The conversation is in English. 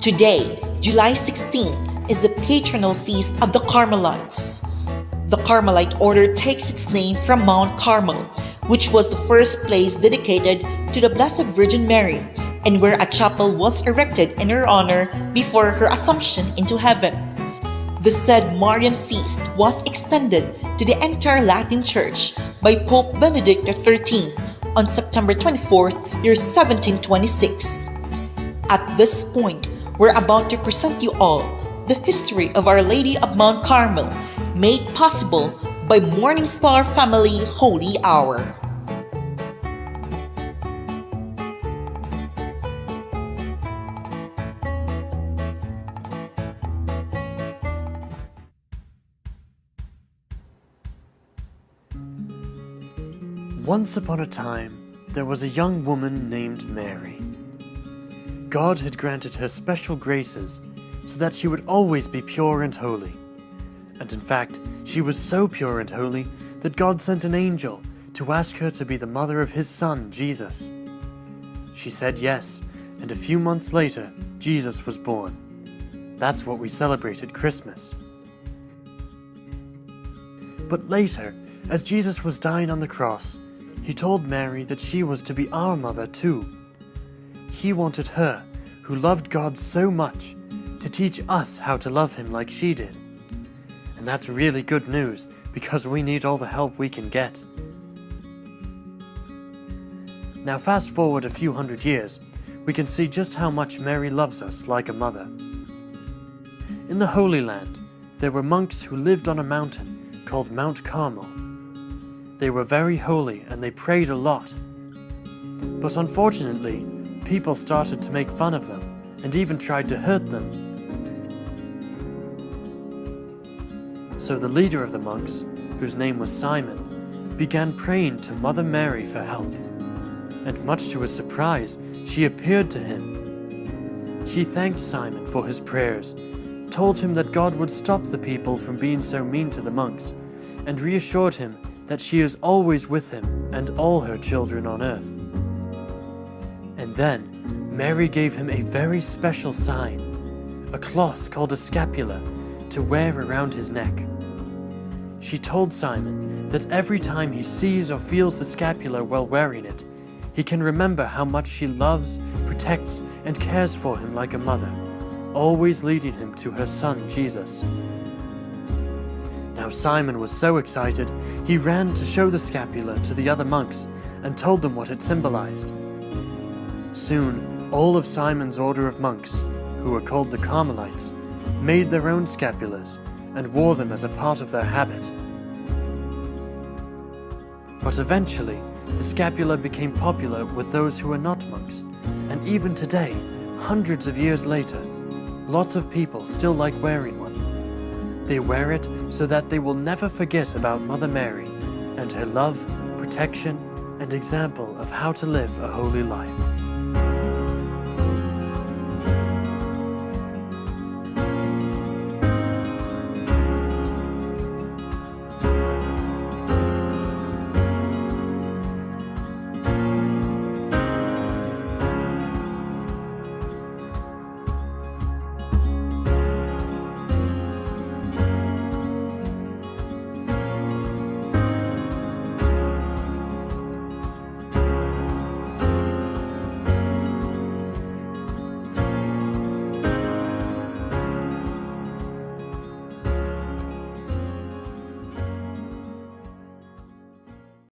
Today, July 16th, is the patronal feast of the Carmelites. The Carmelite order takes its name from Mount Carmel, which was the first place dedicated to the Blessed Virgin Mary, and where a chapel was erected in her honor before her assumption into heaven. The said Marian feast was extended to the entire Latin Church by Pope Benedict XIII on September 24th, year 1726. At this point, we're about to present you all the history of Our Lady of Mount Carmel, made possible by Morning Star Family Holy Hour. Once upon a time, there was a young woman named Mary. God had granted her special graces so that she would always be pure and holy. And in fact, she was so pure and holy that God sent an angel to ask her to be the mother of his son, Jesus. She said yes, and a few months later, Jesus was born. That's what we celebrate at Christmas. But later, as Jesus was dying on the cross, he told Mary that she was to be our mother too. He wanted her, who loved God so much, to teach us how to love him like she did. And that's really good news, because we need all the help we can get. Now fast forward a few hundred years, we can see just how much Mary loves us like a mother. In the Holy Land, there were monks who lived on a mountain called Mount Carmel. They were very holy and they prayed a lot. But unfortunately, people started to make fun of them and even tried to hurt them. So the leader of the monks, whose name was Simon, began praying to Mother Mary for help. And much to his surprise, she appeared to him. She thanked Simon for his prayers, told him that God would stop the people from being so mean to the monks, and reassured him that she is always with him and all her children on earth. And then Mary gave him a very special sign, a cloth called a scapula, to wear around his neck. She told Simon that every time he sees or feels the scapula while wearing it, he can remember how much she loves, protects, and cares for him like a mother, always leading him to her son Jesus. Now Simon was so excited, he ran to show the scapula to the other monks and told them what it symbolized. Soon, all of Simon's order of monks, who were called the Carmelites, made their own scapulas and wore them as a part of their habit. But eventually, the scapula became popular with those who were not monks, and even today, hundreds of years later, lots of people still like wearing one. They wear it so that they will never forget about Mother Mary and her love, protection, and example of how to live a holy life.